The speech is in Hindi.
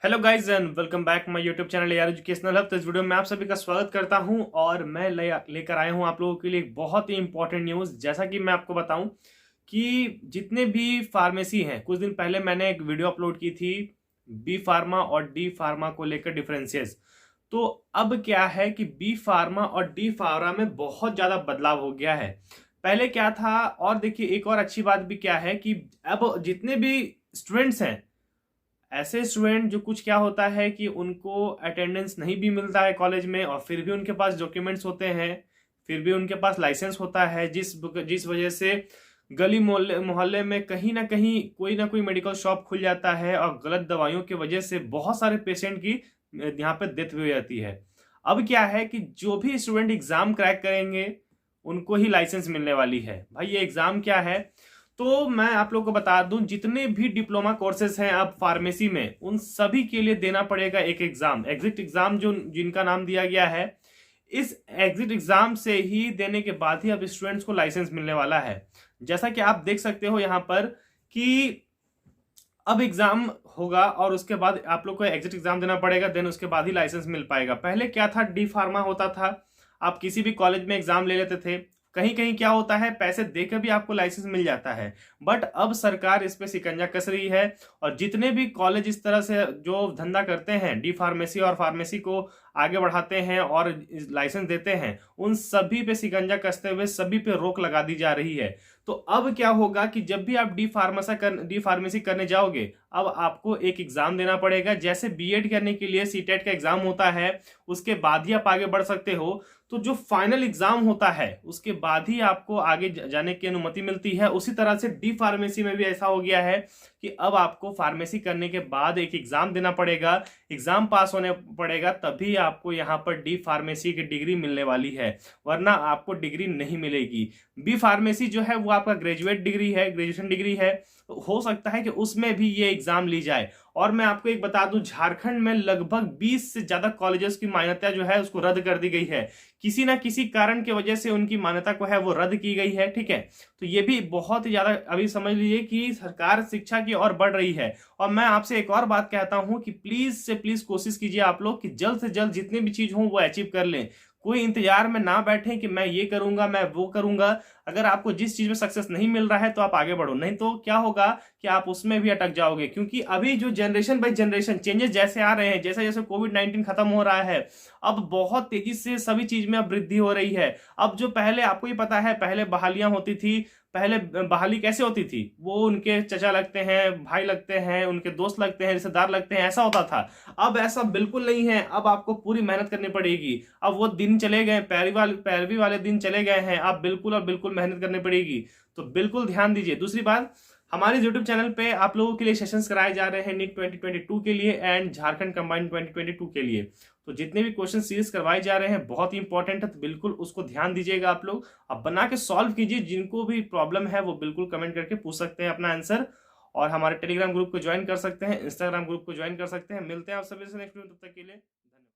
Hello guys and welcome back my YouTube channel यार एजुकेशनल हब। तो इस वीडियो में आप सभी का स्वागत करता हूं और मैं लेकर आया हूं आप लोगों के लिए एक बहुत ही इंपॉर्टेंट न्यूज़। जैसा कि मैं आपको बताऊं कि जितने भी फार्मेसी हैं, कुछ दिन पहले मैंने एक वीडियो अपलोड की थी बी फार्मा और डी फार्मा को लेकर डिफरेंसेस। तो अब क्या है कि बी फार्मा और डी फार्मा में बहुत ज़्यादा बदलाव हो गया है। पहले क्या था, और देखिए एक और अच्छी बात भी क्या है कि अब जितने भी स्टूडेंट्स हैं, ऐसे स्टूडेंट जो कुछ क्या होता है कि उनको अटेंडेंस नहीं भी मिलता है कॉलेज में, और फिर भी उनके पास डॉक्यूमेंट्स होते हैं, फिर भी उनके पास लाइसेंस होता है, जिस जिस वजह से गली मोहल्ले मोहल्ले में कहीं ना कोई मेडिकल शॉप खुल जाता है और गलत दवाइयों की वजह से बहुत सारे पेशेंट की यहाँ पे डेथ भी हो जाती है। अब क्या है कि जो भी स्टूडेंट एग्जाम क्रैक करेंगे उनको ही लाइसेंस मिलने वाली है। भाई ये एग्जाम क्या है, तो मैं आप लोगों को बता दूं, जितने भी डिप्लोमा कोर्सेज हैं अब फार्मेसी में, उन सभी के लिए देना पड़ेगा एक एग्जाम, एग्जिट एग्जाम, जो जिनका नाम दिया गया है। इस एग्जिट एग्जाम से ही देने के बाद ही अब स्टूडेंट्स को लाइसेंस मिलने वाला है। जैसा कि आप देख सकते हो यहाँ पर कि अब एग्जाम होगा और उसके बाद आप लोग को एग्जिट एग्जाम देना पड़ेगा, देन उसके बाद ही लाइसेंस मिल पाएगा। पहले क्या था, डी फार्मा होता था, आप किसी भी कॉलेज में एग्जाम ले लेते थे, कहीं कहीं क्या होता है पैसे देकर भी आपको लाइसेंस मिल जाता है। बट अब सरकार इस पे शिकंजा कस रही है और जितने भी कॉलेज इस तरह से जो धंधा करते हैं, डी फार्मेसी और फार्मेसी को आगे बढ़ाते हैं और लाइसेंस देते हैं, उन सभी पे शिकंजा कसते हुए सभी पे रोक लगा दी जा रही है। तो अब क्या होगा कि जब भी आप डी फार्मेसी करने जाओगे, अब आपको एक एग्जाम देना पड़ेगा। जैसे बीएड करने के लिए सीटेट का एग्जाम होता है, उसके बाद ही आप आगे बढ़ सकते हो। तो जो फाइनल एग्जाम होता है उसके बाद ही आपको आगे जाने की अनुमति मिलती है। उसी तरह से डी फार्मेसी में भी ऐसा हो गया है कि अब आपको फार्मेसी करने के बाद एक एग्जाम देना पड़ेगा, एग्जाम पास होने पड़ेगा, तभी आपको यहाँ पर डी फार्मेसी की डिग्री मिलने वाली है, वरना आपको डिग्री नहीं मिलेगी। बी फार्मेसी जो है वो आपका ग्रेजुएट डिग्री है, ग्रेजुएशन डिग्री है, तो हो सकता है कि उसमें भी ये एग्जाम ली जाए। और मैं आपको एक बता दूं, झारखंड में लगभग 20 से ज्यादा कॉलेजेस की मान्यता जो है उसको रद्द कर दी गई है। किसी ना किसी कारण की वजह से उनकी मान्यता को है वो रद्द की गई है, ठीक है। तो ये भी बहुत ही ज्यादा, अभी समझ लीजिए कि सरकार शिक्षा की ओर बढ़ रही है। और मैं आपसे एक और बात कहता हूं कि प्लीज से प्लीज कोशिश कीजिए आप लोग कि जल्द से जल्द जितनी भी चीज हो वो अचीव कर लें। कोई इंतजार में ना बैठे कि मैं ये करूंगा, मैं वो करूंगा। अगर आपको जिस चीज में सक्सेस नहीं मिल रहा है तो आप आगे बढ़ो, नहीं तो क्या होगा कि आप उसमें भी अटक जाओगे। क्योंकि अभी जो जनरेशन बाई जनरेशन चेंजेस जैसे आ रहे हैं, जैसे जैसे कोविड-19 खत्म हो रहा है, अब बहुत तेजी से सभी चीज में अब वृद्धि हो रही है। अब जो पहले आपको ही पता है, पहले बहालियां होती थी, पहले बहाली कैसे होती थी, वो उनके चचा लगते हैं, भाई लगते हैं, उनके दोस्त लगते हैं, रिश्तेदार लगते हैं, ऐसा होता था। अब ऐसा बिल्कुल नहीं है, अब आपको पूरी मेहनत करनी पड़ेगी। अब वो दिन चले गए, पैरवी वाले दिन चले गए हैं, अब बिल्कुल और बिल्कुल मेहनत करनी पड़ेगी। तो बिल्कुल ध्यान दीजिए। दूसरी बात, हमारे यूट्यूब चैनल पे आप लोगों के लिए सेशंस कराए जा रहे हैं नीट 2022 के लिए एंड झारखंड कंबाइंड 2022 के लिए। तो जितने भी क्वेश्चन सीरीज करवाए जा रहे हैं बहुत ही इंपॉर्टेंट है, तो बिल्कुल उसको ध्यान दीजिएगा आप लोग। अब बना के सॉल्व कीजिए, जिनको भी प्रॉब्लम है वो बिल्कुल कमेंट करके पूछ सकते हैं अपना आंसर। और हमारे टेलीग्राम ग्रुप को ज्वाइन कर सकते हैं, इंस्टाग्राम ग्रुप को ज्वाइन कर सकते हैं। मिलते हैं आप सभी से नेक्स्ट वीडियो, तब तक के लिए।